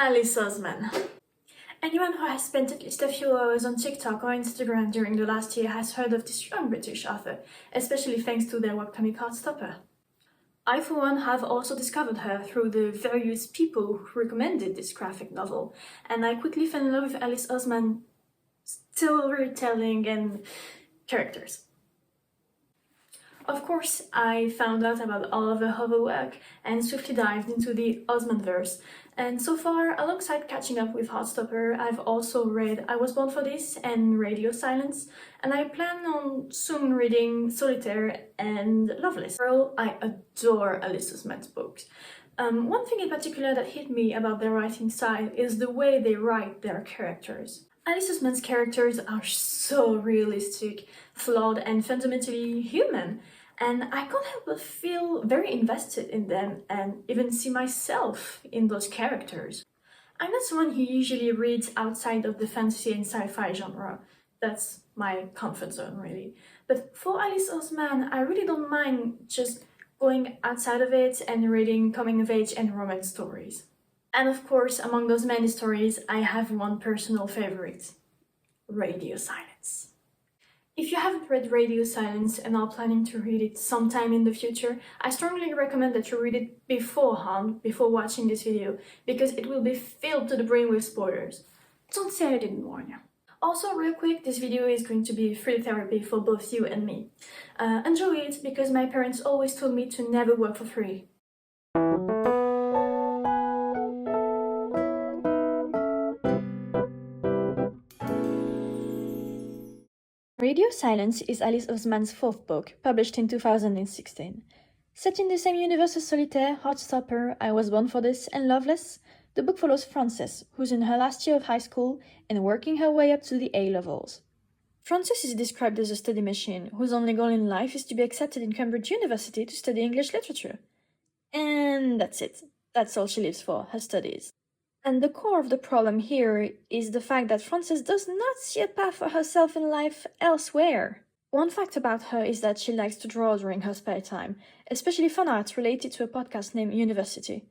Alice Oseman. Anyone who has spent at least a few hours on TikTok or Instagram during the last year has heard of this young British author, especially thanks to their webcomic Heartstopper. I, for one, have also discovered her through the various people who recommended this graphic novel, and I quickly fell in love with Alice Oseman's storytelling and characters. Of course, I found out about all of her other work and swiftly dived into the Osemanverse, and so far, alongside catching up with Heartstopper, I've also read I Was Born for This and Radio Silence, and I plan on soon reading Solitaire and Loveless. Overall, I adore Alice Oseman's books. One thing in particular that hit me about their writing style is the way they write their characters. Alice Oseman's characters are so realistic, flawed and fundamentally human, and I can't help but feel very invested in them and even see myself in those characters. I'm not someone who usually reads outside of the fantasy and sci-fi genre. That's my comfort zone, really. But for Alice Oseman, I really don't mind just going outside of it and reading coming-of-age and romance stories. And of course, among those many stories, I have one personal favorite: Radio Silence. If you haven't read Radio Silence and are planning to read it sometime in the future, I strongly recommend that you read it beforehand, before watching this video, because it will be filled to the brim with spoilers. Don't say I didn't warn you. Also, real quick, this video is going to be free therapy for both you and me. Enjoy it, because my parents always told me to never work for free. Radio Silence is Alice Oseman's fourth book, published in 2016. Set in the same universe as Solitaire, Heartstopper, I Was Born for This, and Loveless, the book follows Frances, who's in her last year of high school and working her way up to the A-levels. Frances is described as a study machine, whose only goal in life is to be accepted in Cambridge University to study English literature. And that's it. That's all she lives for, her studies. And the core of the problem here is the fact that Frances does not see a path for herself in life elsewhere. One fact about her is that she likes to draw during her spare time, especially fan art related to a podcast named University.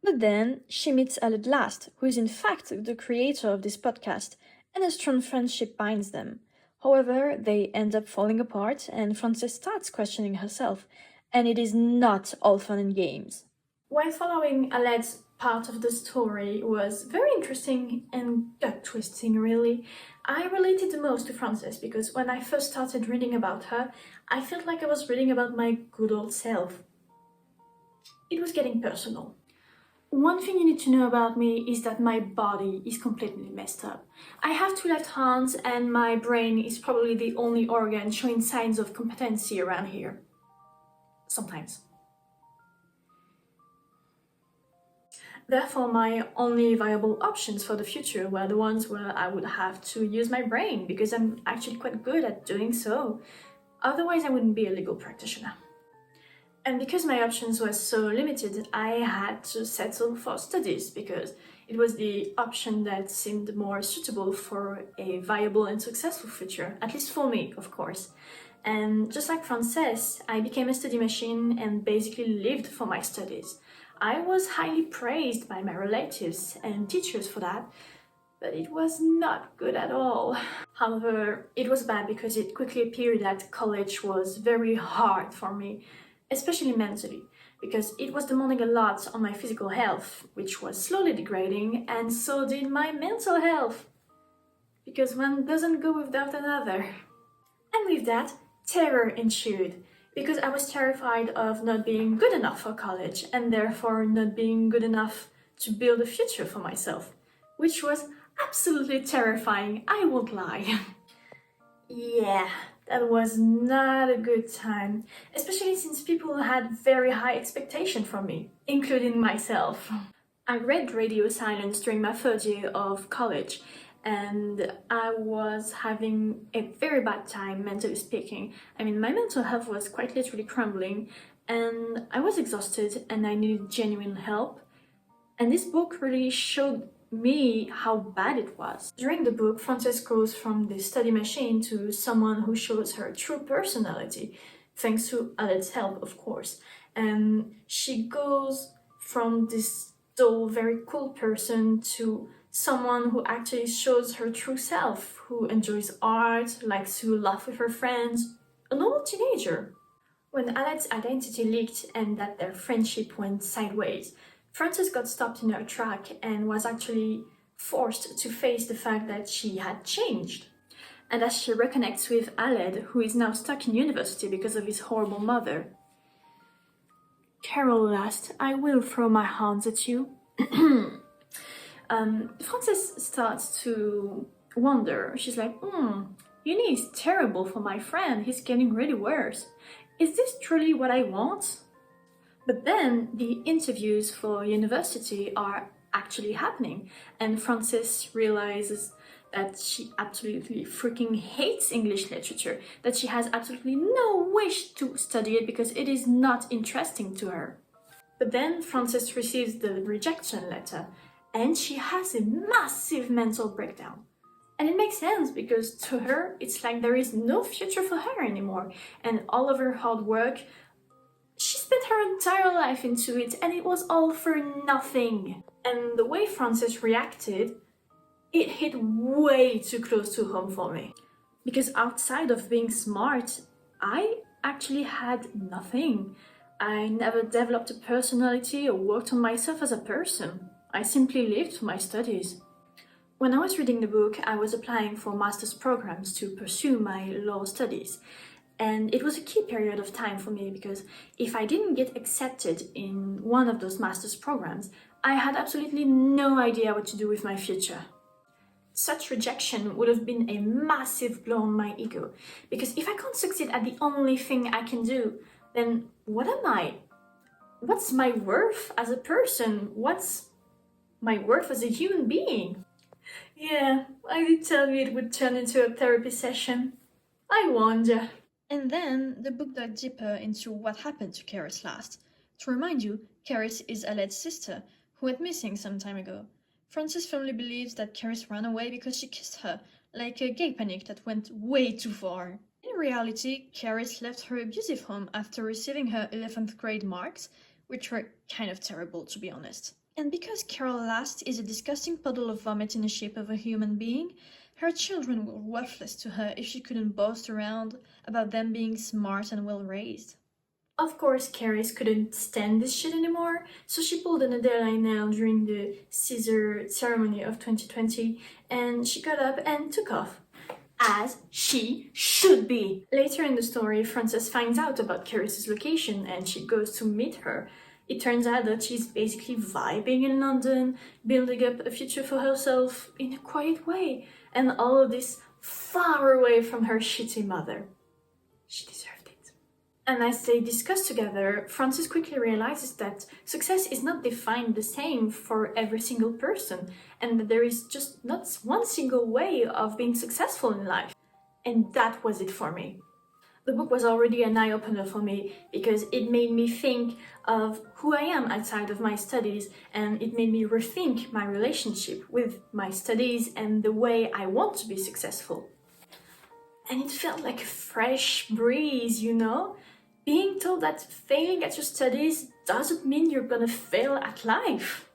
But then she meets Aled Last, who is in fact the creator of this podcast, and a strong friendship binds them. However, they end up falling apart, and Frances starts questioning herself, and it is not all fun and games. While following Aled's part of the story was very interesting and gut-twisting, really, I related the most to Frances because when I first started reading about her, I felt like I was reading about my good old self. It was getting personal. One thing you need to know about me is that my body is completely messed up. I have two left hands and my brain is probably the only organ showing signs of competency around here. Sometimes. Therefore, my only viable options for the future were the ones where I would have to use my brain, because I'm actually quite good at doing so. Otherwise, I wouldn't be a legal practitioner. And because my options were so limited, I had to settle for studies, because it was the option that seemed more suitable for a viable and successful future, at least for me, of course. And just like Frances, I became a study machine and basically lived for my studies. I was highly praised by my relatives and teachers for that, but it was not good at all. However, it was bad because it quickly appeared that college was very hard for me, especially mentally, because it was demanding a lot on my physical health, which was slowly degrading, and so did my mental health, because one doesn't go without another. And with that, terror ensued, because I was terrified of not being good enough for college and therefore not being good enough to build a future for myself, which was absolutely terrifying, I won't lie. Yeah, that was not a good time, especially since people had very high expectations from me, including myself. I read Radio Silence during my third year of college, and I was having a very bad time, mentally speaking. I mean, my mental health was quite literally crumbling, and I was exhausted and I needed genuine help. And this book really showed me how bad it was. During the book, Frances goes from the study machine to someone who shows her true personality, thanks to Alet's help, of course. And she goes from this dull, very cool person to someone who actually shows her true self, who enjoys art, likes to laugh with her friends, a normal teenager. When Alet's identity leaked and that their friendship went sideways, Frances got stopped in her track and was actually forced to face the fact that she had changed. And as she reconnects with Aled, who is now stuck in university because of his horrible mother. Carol Last, I will throw my hands at you. Frances starts to wonder. She's like, Uni is terrible for my friend. He's getting really worse. Is this truly what I want? But then the interviews for university are actually happening, and Frances realizes that she absolutely freaking hates English literature, that she has absolutely no wish to study it because it is not interesting to her. But then Frances receives the rejection letter, and she has a massive mental breakdown. And it makes sense because to her, it's like there is no future for her anymore. And all of her hard work, she spent her entire life into it and it was all for nothing. And the way Frances reacted, it hit way too close to home for me. Because outside of being smart, I actually had nothing. I never developed a personality or worked on myself as a person. I simply lived for my studies. When I was reading the book, I was applying for master's programs to pursue my law studies. And it was a key period of time for me because if I didn't get accepted in one of those master's programs, I had absolutely no idea what to do with my future. Such rejection would have been a massive blow on my ego, because if I can't succeed at the only thing I can do, then what am I? What's my worth as a person? What's my worth as a human being? Yeah, I did tell you it would turn into a therapy session. I warned you. And then the book dug deeper into what happened to Karis Last. To remind you, Karis is Aled's sister, who went missing some time ago. Frances firmly believes that Karis ran away because she kissed her, like a gay panic that went way too far. In reality, Karis left her abusive home after receiving her 11th grade marks, which were kind of terrible to be honest. And because Carol Last is a disgusting puddle of vomit in the shape of a human being, her children were worthless to her if she couldn't boast around about them being smart and well-raised. Of course, Karis couldn't stand this shit anymore, so she pulled an Adele nail during the Caesar ceremony of 2020, and she got up and took off. As she should be! Later in the story, Frances finds out about Karis's location and she goes to meet her. It turns out that she's basically vibing in London, building up a future for herself in a quiet way, and all of this far away from her shitty mother. She deserved it. And as they discuss together, Frances quickly realizes that success is not defined the same for every single person, and that there is just not one single way of being successful in life. And that was it for me. The book was already an eye-opener for me because it made me think of who I am outside of my studies, and it made me rethink my relationship with my studies and the way I want to be successful. And it felt like a fresh breeze, you know? Being told that failing at your studies doesn't mean you're gonna fail at life.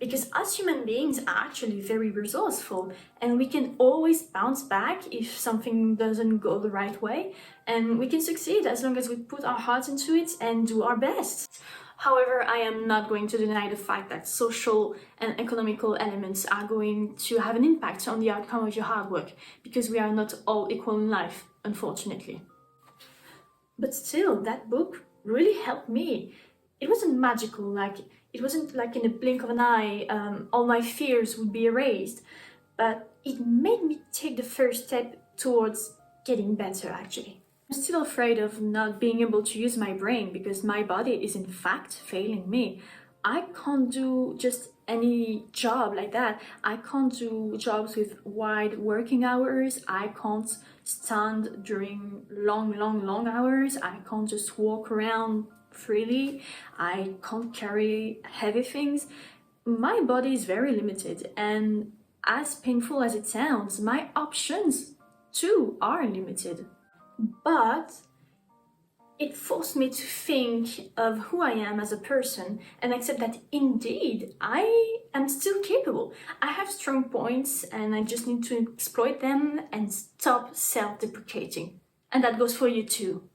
Because us human beings are actually very resourceful and we can always bounce back if something doesn't go the right way, and we can succeed as long as we put our hearts into it and do our best. However, I am not going to deny the fact that social and economical elements are going to have an impact on the outcome of your hard work, because we are not all equal in life, unfortunately. But still, that book really helped me. It wasn't magical, it wasn't like in a blink of an eye, all my fears would be erased, but it made me take the first step towards getting better, actually. I'm still afraid of not being able to use my brain because my body is in fact failing me. I can't do just any job like that. I can't do jobs with wide working hours. I can't stand during long hours. I can't just walk around freely. I can't carry heavy things. My body is very limited, and as painful as it sounds, my options too are limited. But It forced me to think of who I am as a person and accept that indeed I am still capable. I have strong points and I just need to exploit them and stop self-deprecating. And that goes for you too.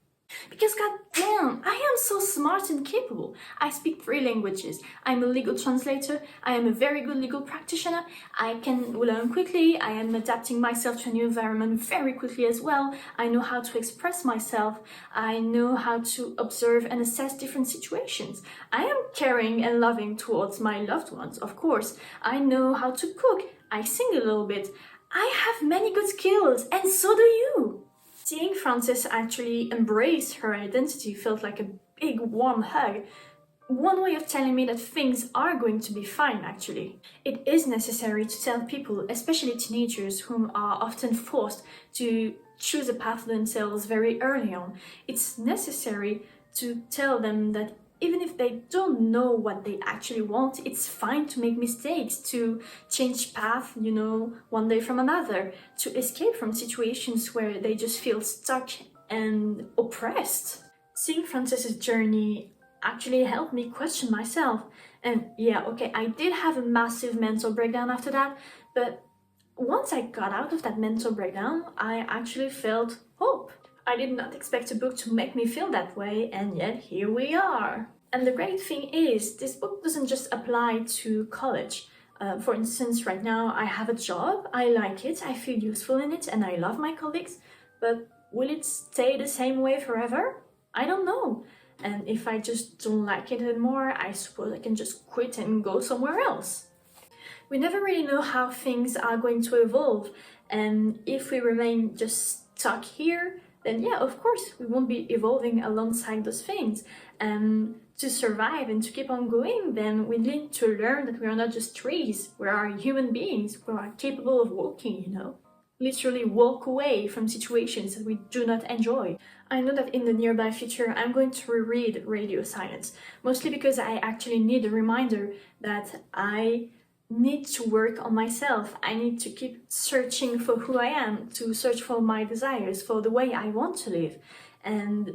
Because goddamn, I am so smart and capable. I speak 3 languages. I'm a legal translator. I am a very good legal practitioner. I can learn quickly. I am adapting myself to a new environment very quickly as well. I know how to express myself. I know how to observe and assess different situations. I am caring and loving towards my loved ones, of course. I know how to cook. I sing a little bit. I have many good skills, and so do you. Seeing Frances actually embrace her identity felt like a big warm hug. One way of telling me that things are going to be fine, actually. It is necessary to tell people, especially teenagers, whom are often forced to choose a path for themselves very early on. It's necessary to tell them that even if they don't know what they actually want, it's fine to make mistakes, to change path, one day from another, to escape from situations where they just feel stuck and oppressed. Seeing Frances's journey actually helped me question myself. And yeah, okay, I did have a massive mental breakdown after that, but once I got out of that mental breakdown, I actually felt hope. I did not expect a book to make me feel that way, and yet here we are. And the great thing is, this book doesn't just apply to college. For instance, right now I have a job, I like it, I feel useful in it, and I love my colleagues, but will it stay the same way forever? I don't know. And if I just don't like it anymore, I suppose I can just quit and go somewhere else. We never really know how things are going to evolve, and if we remain just stuck here, then yeah, of course, we won't be evolving alongside those things. And to survive and to keep on going, then we need to learn that we are not just trees, we are human beings, we are capable of walking, Literally walk away from situations that we do not enjoy. I know that in the nearby future, I'm going to reread Radio Silence, mostly because I actually need a reminder that I need to work on myself. I need to keep searching for who I am, to search for my desires, for the way I want to live. And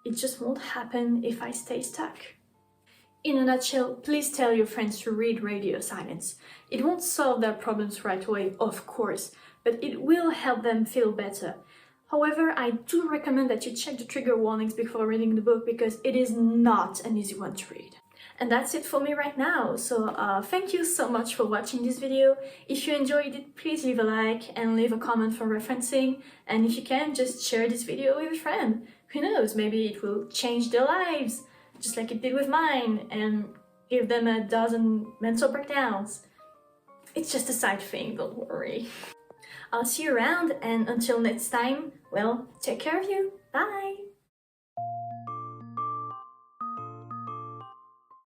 it just won't happen if I stay stuck. In a nutshell, please tell your friends to read Radio Silence. It won't solve their problems right away, of course, but it will help them feel better. However, I do recommend that you check the trigger warnings before reading the book because it is not an easy one to read. And that's it for me right now, so thank you so much for watching this video. If you enjoyed it, please leave a like and leave a comment for referencing, and if you can, just share this video with a friend. Who knows, maybe it will change their lives, just like it did with mine, and give them a dozen mental breakdowns. It's just a side thing, don't worry. I'll see you around, and until next time, well, take care of you. Bye!